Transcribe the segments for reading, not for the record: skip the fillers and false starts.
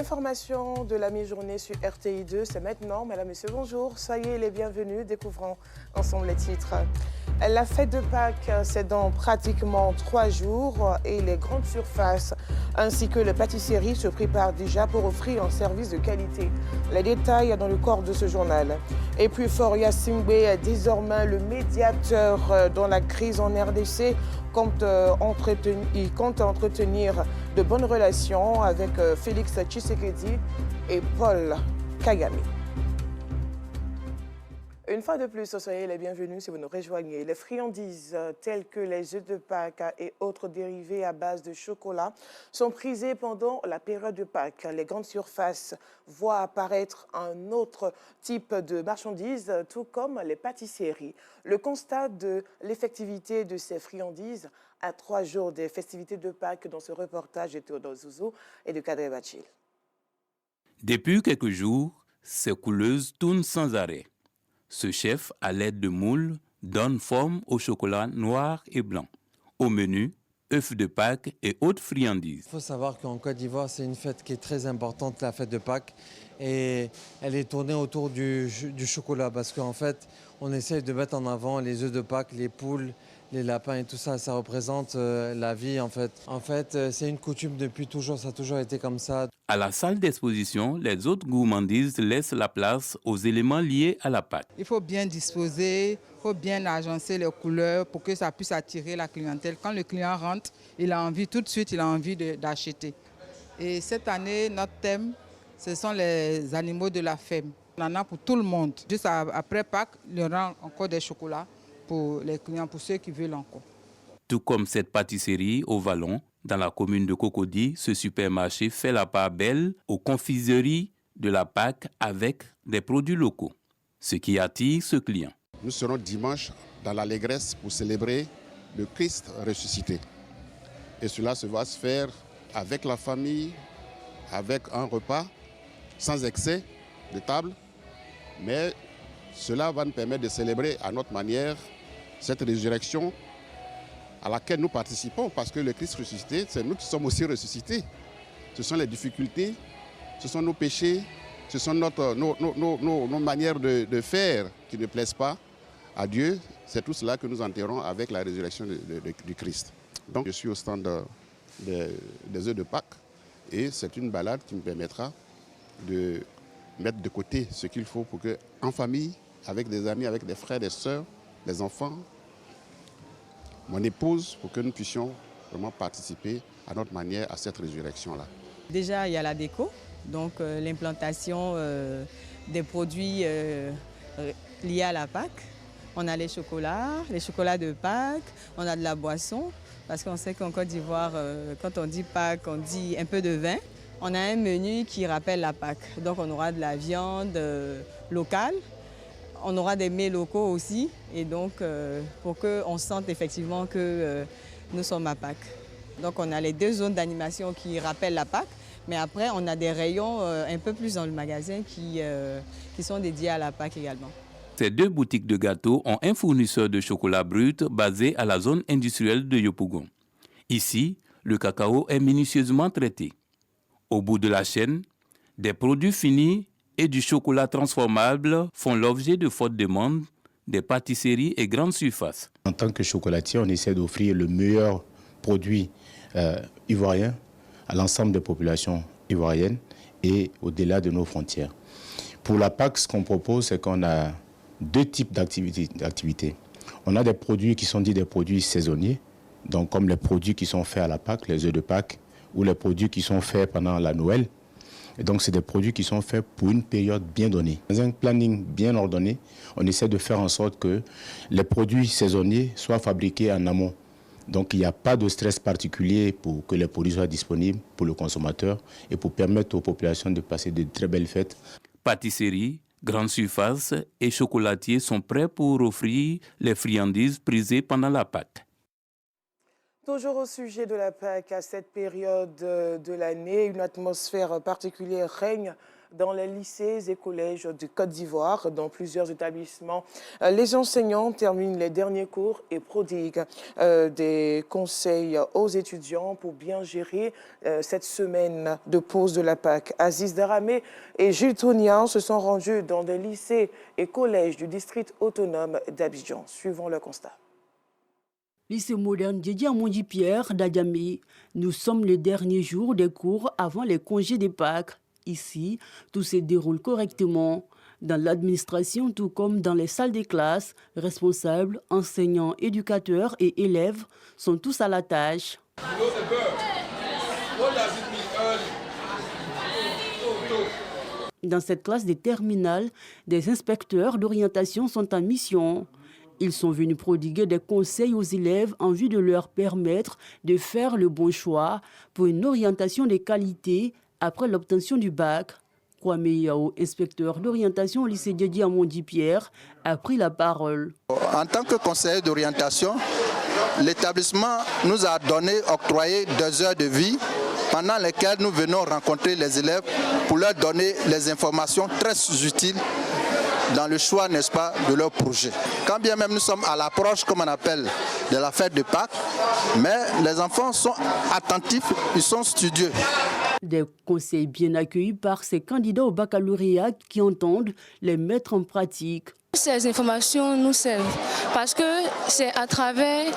L'information de la mi-journée sur RTI2, c'est maintenant. Mesdames, Messieurs, bonjour. Soyez les bienvenus. Découvrons ensemble les titres. La fête de Pâques, c'est dans pratiquement 3 jours et les grandes surfaces ainsi que les pâtisseries se préparent déjà pour offrir un service de qualité. Les détails dans le corps de ce journal. Et puis Foria Singbe est désormais le médiateur dans la crise en RDC. Il compte entretenir de bonnes relations avec Félix Tshisekedi et Paul Kagame. Une fois de plus, soyez les bienvenus si vous nous rejoignez. Les friandises telles que les œufs de Pâques et autres dérivés à base de chocolat sont prisées pendant la période de Pâques. Les grandes surfaces voient apparaître un autre type de marchandises, tout comme les pâtisseries. Le constat de l'effectivité de ces friandises à 3 jours des festivités de Pâques dans ce reportage de Théodore Zouzou et de Kadre Bachil. Depuis quelques jours, ces couleuses tournent sans arrêt. Ce chef, à l'aide de moules, donne forme au chocolat noir et blanc. Au menu, œufs de Pâques et autres friandises. Il faut savoir qu'en Côte d'Ivoire, c'est une fête qui est très importante, la fête de Pâques. Et elle est tournée autour du chocolat parce qu'en fait, on essaye de mettre en avant les œufs de Pâques, les poules, les lapins et tout ça. Ça représente la vie en fait. En fait, c'est une coutume depuis toujours, ça a toujours été comme ça. À la salle d'exposition, les autres gourmandises laissent la place aux éléments liés à la pâte. Il faut bien disposer, il faut bien agencer les couleurs pour que ça puisse attirer la clientèle. Quand le client rentre, il a envie tout de suite, il a envie d'acheter. Et cette année, notre thème, ce sont les animaux de la ferme. On en a pour tout le monde. Juste après Pâques, il y aura encore des chocolats pour les clients, pour ceux qui veulent encore. Tout comme cette pâtisserie au Vallon, dans la commune de Cocody, ce supermarché fait la part belle aux confiseries de la Pâques avec des produits locaux, ce qui attire ce client. Nous serons dimanche dans l'allégresse pour célébrer le Christ ressuscité. Et cela va se faire avec la famille, avec un repas, sans excès de table. Mais cela va nous permettre de célébrer à notre manière cette résurrection à laquelle nous participons, parce que le Christ ressuscité, c'est nous qui sommes aussi ressuscités. Ce sont les difficultés, ce sont nos péchés, ce sont nos manières de faire qui ne plaisent pas à Dieu. C'est tout cela que nous enterrons avec la résurrection du Christ. Donc je suis au stand des œufs de Pâques et c'est une balade qui me permettra de mettre de côté ce qu'il faut pour que, en famille, avec des amis, avec des frères, des sœurs, des enfants, mon épouse, pour que nous puissions vraiment participer à notre manière à cette résurrection-là. Déjà, il y a la déco, donc l'implantation des produits liés à la Pâques. On a les chocolats de Pâques, on a de la boisson, parce qu'on sait qu'en Côte d'Ivoire, quand on dit Pâques, on dit un peu de vin. On a un menu qui rappelle la Pâques, donc on aura de la viande locale. On aura des mets locaux aussi, et donc pour qu'on sente effectivement que nous sommes à Pâques. Donc on a les 2 zones d'animation qui rappellent la Pâques, mais après on a des rayons un peu plus dans le magasin qui sont dédiés à la Pâques également. Ces 2 boutiques de gâteaux ont un fournisseur de chocolat brut basé à la zone industrielle de Yopougon. Ici, le cacao est minutieusement traité. Au bout de la chaîne, des produits finis et du chocolat transformable font l'objet de fortes demandes des pâtisseries et grandes surfaces. En tant que chocolatier, on essaie d'offrir le meilleur produit ivoirien à l'ensemble des populations ivoiriennes et au-delà de nos frontières. Pour la Pâques, ce qu'on propose, c'est qu'on a 2 types d'activités. On a des produits qui sont dits des produits saisonniers, donc comme les produits qui sont faits à la Pâques, les œufs de Pâques, ou les produits qui sont faits pendant la Noël. Et donc, c'est des produits qui sont faits pour une période bien donnée. Dans un planning bien ordonné, on essaie de faire en sorte que les produits saisonniers soient fabriqués en amont. Donc, il n'y a pas de stress particulier pour que les produits soient disponibles pour le consommateur et pour permettre aux populations de passer de très belles fêtes. Pâtisseries, grandes surfaces et chocolatiers sont prêts pour offrir les friandises prisées pendant la Pâques. Toujours au sujet de la Pâques, à cette période de l'année, une atmosphère particulière règne dans les lycées et collèges de Côte d'Ivoire. Dans plusieurs établissements, les enseignants terminent les derniers cours et prodiguent des conseils aux étudiants pour bien gérer cette semaine de pause de la Pâque. Aziz Daramé et Jules Tounian se sont rendus dans des lycées et collèges du district autonome d'Abidjan. Suivons le constat. Lycée moderne dédié à Mondi-Pierre d'Adjamé. Nous sommes les derniers jours des cours avant les congés des Pâques. Ici, tout se déroule correctement. Dans l'administration, tout comme dans les salles des classes, responsables, enseignants, éducateurs et élèves sont tous à la tâche. Dans cette classe des terminales, des inspecteurs d'orientation sont en mission. Ils sont venus prodiguer des conseils aux élèves en vue de leur permettre de faire le bon choix pour une orientation de qualité après l'obtention du bac. Kwame Yao, inspecteur d'orientation au lycée dédié à Mondi-Pierre, a pris la parole. En tant que conseiller d'orientation, l'établissement nous a octroyé 2 heures de vie pendant lesquelles nous venons rencontrer les élèves pour leur donner les informations très utiles dans le choix, n'est-ce pas, de leur projet. Quand bien même nous sommes à l'approche, comme on appelle, de la fête de Pâques, mais les enfants sont attentifs, ils sont studieux. Des conseils bien accueillis par ces candidats au baccalauréat qui entendent les mettre en pratique. Ces informations nous servent parce que c'est à travers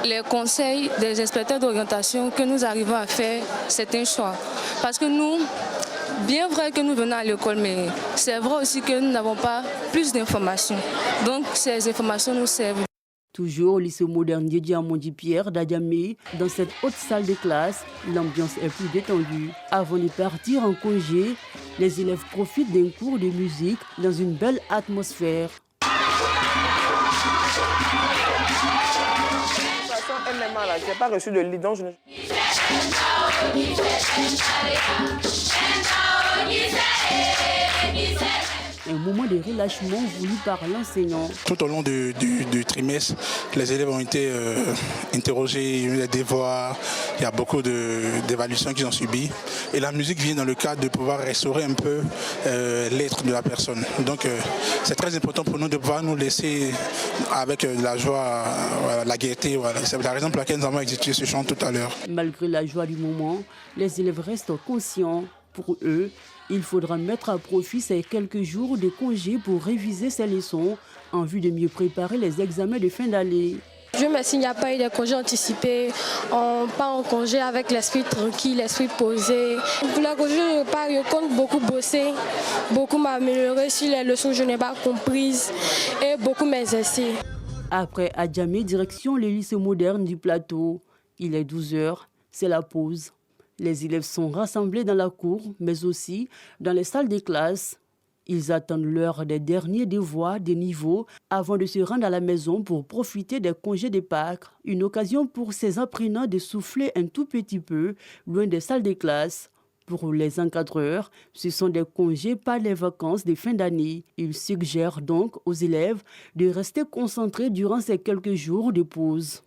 les conseils des inspecteurs d'orientation que nous arrivons à faire certains choix. Parce que nous, bien vrai que nous venons à l'école, mais c'est vrai aussi que nous n'avons pas plus d'informations. Donc ces informations nous servent. Toujours au lycée moderne dédié à Mondi-Pierre d'Adjamé, dans cette haute salle de classe, l'ambiance est plus détendue. Avant de partir en congé, les élèves profitent d'un cours de musique dans une belle atmosphère. Je n'ai pas reçu de lidon. Un moment de relâchement voulu par l'enseignant. Tout au long du trimestre, les élèves ont été interrogés, il y a eu des devoirs, il y a beaucoup d'évaluations qu'ils ont subies. Et la musique vient dans le cadre de pouvoir restaurer un peu l'être de la personne. Donc c'est très important pour nous de pouvoir nous laisser avec la joie, la gaieté. Voilà. C'est la raison pour laquelle nous avons exécuté ce chant tout à l'heure. Malgré la joie du moment, les élèves restent conscients. Pour eux, il faudra mettre à profit ces quelques jours de congé pour réviser ces leçons en vue de mieux préparer les examens de fin d'année. Dieu merci, il n'y a pas eu de congé anticipé. On part en congé avec l'esprit tranquille, l'esprit posé. Pour la congé, je compte beaucoup bosser, beaucoup m'améliorer sur les leçons que je n'ai pas comprises et beaucoup m'exercer. Après Adjamé, direction le lycée moderne du plateau. Il est 12h, c'est la pause. Les élèves sont rassemblés dans la cour, mais aussi dans les salles des classes. Ils attendent l'heure des derniers devoirs des niveaux avant de se rendre à la maison pour profiter des congés de Pâques. Une occasion pour ces apprenants de souffler un tout petit peu loin des salles des classes. Pour les encadreurs, ce sont des congés, pas les vacances de fin d'année. Ils suggèrent donc aux élèves de rester concentrés durant ces quelques jours de pause.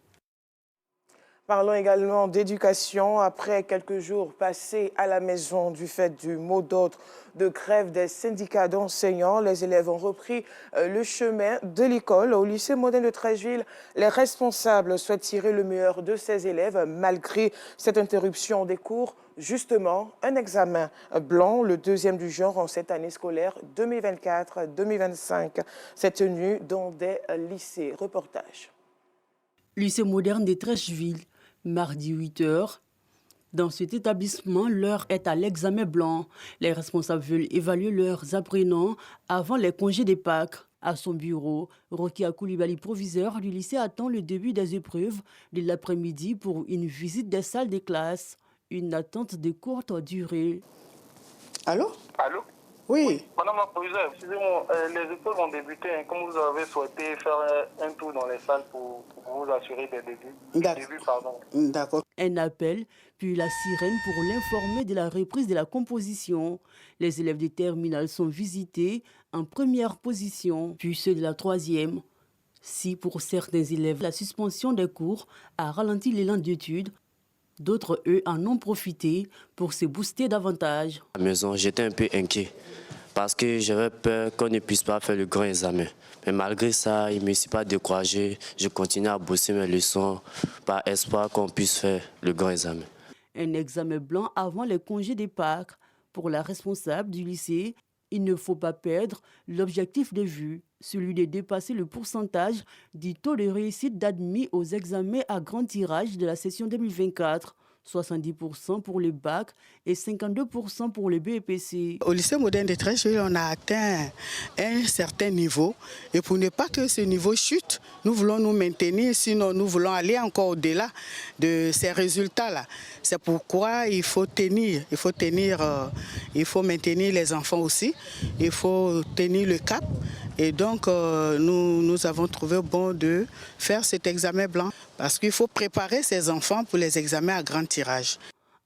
Parlons également d'éducation. Après quelques jours passés à la maison du fait du mot d'ordre de grève des syndicats d'enseignants, les élèves ont repris le chemin de l'école. Au lycée moderne de Treichville, les responsables souhaitent tirer le meilleur de ces élèves malgré cette interruption des cours. Justement, un examen blanc, le deuxième du genre en cette année scolaire 2024-2025, s'est tenu dans des lycées. Reportage. Lycée moderne de Treichville. Mardi 8h. Dans cet établissement, l'heure est à l'examen blanc. Les responsables veulent évaluer leurs apprenants avant les congés de Pâques. À son bureau, Rokia Koulibaly, proviseur du lycée, attend le début des épreuves de l'après-midi pour une visite des salles de classe. Une attente de courte durée. Allô? Allô? Oui. Madame la proviseure, excusez-moi, les épreuves ont débuté. Comme vous avez souhaité faire un tour dans les salles pour vous assurer des débuts. D'accord. Un appel, puis la sirène pour l'informer de la reprise de la composition. Les élèves des terminales sont visités en première position, puis ceux de la troisième. Si pour certains élèves, la suspension des cours a ralenti l'élan d'études, D'autres, eux, en ont profité pour se booster davantage. À la maison, j'étais un peu inquiet parce que j'avais peur qu'on ne puisse pas faire le grand examen. Mais malgré ça, il ne me suis pas découragé. Je continue à bosser mes leçons par espoir qu'on puisse faire le grand examen. Un examen blanc avant les congés des Pâques. Pour la responsable du lycée, il ne faut pas perdre l'objectif de vue, celui de dépasser le pourcentage du taux de réussite d'admis aux examens à grand tirage de la session 2024. 70% pour les bacs et 52% pour les BEPC. Au lycée moderne de Trècheville, on a atteint un certain niveau. Et pour ne pas que ce niveau chute, nous voulons nous maintenir, sinon nous voulons aller encore au-delà de ces résultats-là. C'est pourquoi il faut maintenir les enfants aussi, il faut tenir le cap. Et donc, nous avons trouvé bon de faire cet examen blanc parce qu'il faut préparer ces enfants pour les examens à grand tirage.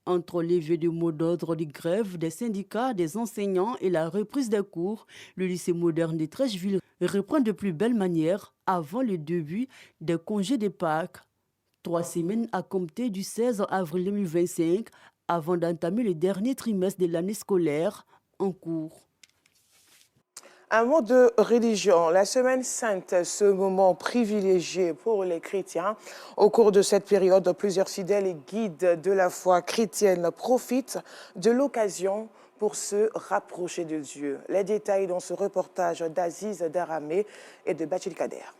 Entre les vœux de mots d'ordre de grève des syndicats, des enseignants et la reprise des cours, le lycée moderne de Trècheville reprend de plus belle manière avant le début des congés de Pâques. 3 semaines à compter du 16 avril 2025 avant d'entamer le dernier trimestre de l'année scolaire en cours. Un mot de religion, la Semaine Sainte, ce moment privilégié pour les chrétiens. Au cours de cette période, plusieurs fidèles et guides de la foi chrétienne profitent de l'occasion pour se rapprocher de Dieu. Les détails dans ce reportage d'Aziz Daramé et de Bachil Kader.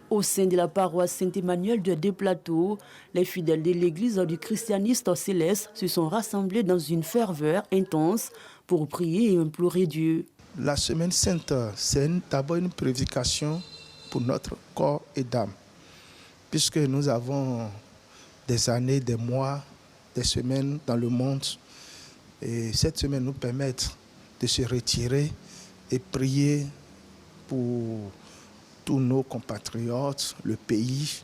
Au sein de la paroisse Saint-Emmanuel de Des-Plateaux, les fidèles de l'église du christianisme céleste se sont rassemblés dans une ferveur intense pour prier et implorer Dieu. La Semaine Sainte, c'est d'abord une prédication pour notre corps et d'âme, puisque nous avons des années, des mois, des semaines dans le monde. Et cette semaine nous permet de se retirer et prier pour tous nos compatriotes, le pays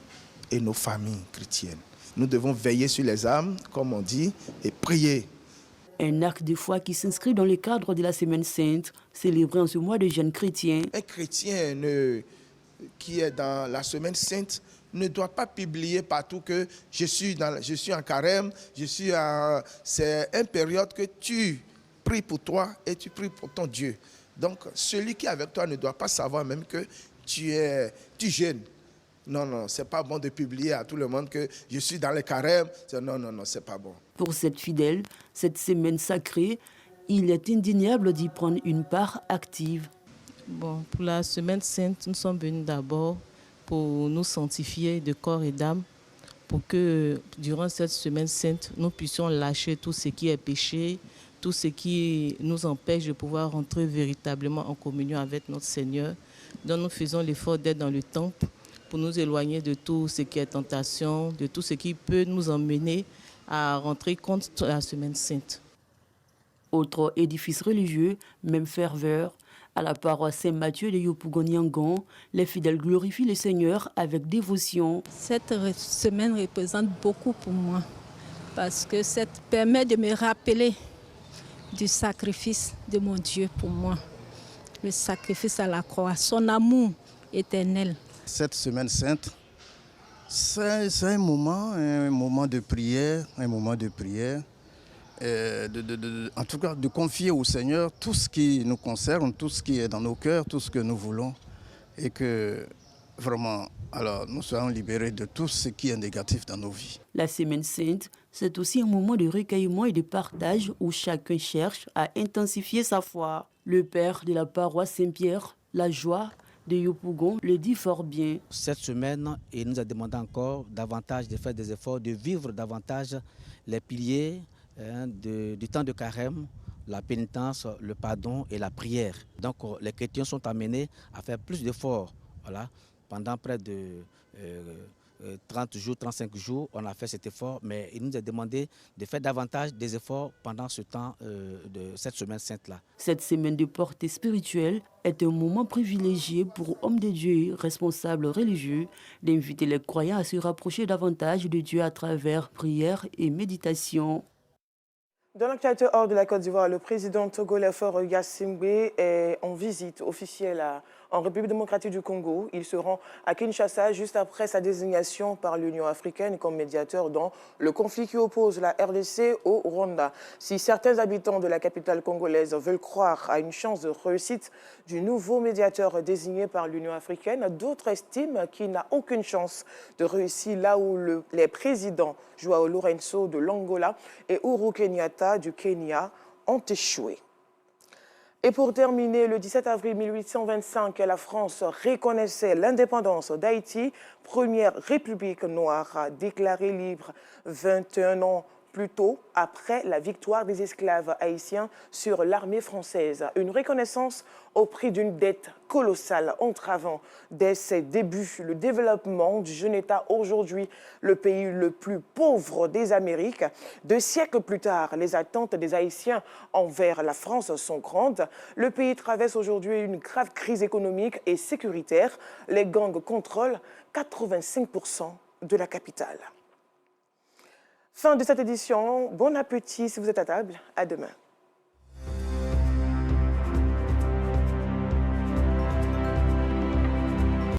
et nos familles chrétiennes. Nous devons veiller sur les âmes, comme on dit, et prier. Un acte de foi qui s'inscrit dans le cadre de la Semaine Sainte, célébrée en ce mois de jeûne chrétien. Un chrétien qui est dans la Semaine Sainte ne doit pas publier partout que je suis en carême, c'est une période que tu pries pour toi et tu pries pour ton Dieu. Donc, celui qui est avec toi ne doit pas savoir même que tu jeûnes. Non, c'est pas bon de publier à tout le monde que je suis dans le carême. Non, c'est pas bon. Pour cette fidèle, cette semaine sacrée, il est indéniable d'y prendre une part active. Bon, pour la Semaine Sainte, nous sommes venus d'abord pour nous sanctifier de corps et d'âme, pour que durant cette Semaine Sainte, nous puissions lâcher tout ce qui est péché, tout ce qui nous empêche de pouvoir rentrer véritablement en communion avec notre Seigneur. Donc nous faisons l'effort d'être dans le temple pour nous éloigner de tout ce qui est tentation, de tout ce qui peut nous emmener à rentrer contre la Semaine Sainte. Autre édifice religieux, même ferveur, à la paroisse Saint-Mathieu de Yopougon-Yangon, les fidèles glorifient le Seigneur avec dévotion. Cette semaine représente beaucoup pour moi parce que ça permet de me rappeler du sacrifice de mon Dieu pour moi. Le sacrifice à la croix, son amour éternel. Cette Semaine Sainte, c'est un moment de prière, en tout cas de confier au Seigneur tout ce qui nous concerne, tout ce qui est dans nos cœurs, tout ce que nous voulons, et que vraiment, alors, nous soyons libérés de tout ce qui est négatif dans nos vies. La Semaine Sainte, c'est aussi un moment de recueillement et de partage où chacun cherche à intensifier sa foi. Le père de la paroisse Saint-Pierre, la joie de Yopougon, le dit fort bien. Cette semaine, il nous a demandé encore davantage de faire des efforts, de vivre davantage les piliers du temps de carême, la pénitence, le pardon et la prière. Donc les chrétiens sont amenés à faire plus d'efforts. Voilà. Pendant près de 30 jours, 35 jours, on a fait cet effort, mais il nous a demandé de faire davantage des efforts pendant ce temps de cette semaine sainte-là. Cette semaine de portée spirituelle est un moment privilégié pour hommes de Dieu, responsables religieux, d'inviter les croyants à se rapprocher davantage de Dieu à travers prière et méditation. Dans l'actualité hors de la Côte d'Ivoire, le président togolais Faure Gnassingbé est en visite officielle en République démocratique du Congo. Il se rend à Kinshasa juste après sa désignation par l'Union africaine comme médiateur dans le conflit qui oppose la RDC au Rwanda. Si certains habitants de la capitale congolaise veulent croire à une chance de réussite du nouveau médiateur désigné par l'Union africaine, d'autres estiment qu'il n'a aucune chance de réussir là où les présidents Joao Lourenço de l'Angola et Uhuru Kenyatta du Kenya ont échoué. Et pour terminer, le 17 avril 1825, la France reconnaissait l'indépendance d'Haïti, première république noire déclarée libre 21 ans plus tôt, après la victoire des esclaves haïtiens sur l'armée française. Une reconnaissance au prix d'une dette colossale entravant dès ses débuts le développement du jeune État, aujourd'hui le pays le plus pauvre des Amériques. 2 siècles plus tard, les attentes des Haïtiens envers la France sont grandes. Le pays traverse aujourd'hui une grave crise économique et sécuritaire. Les gangs contrôlent 85% de la capitale. Fin de cette édition. Bon appétit si vous êtes à table. À demain.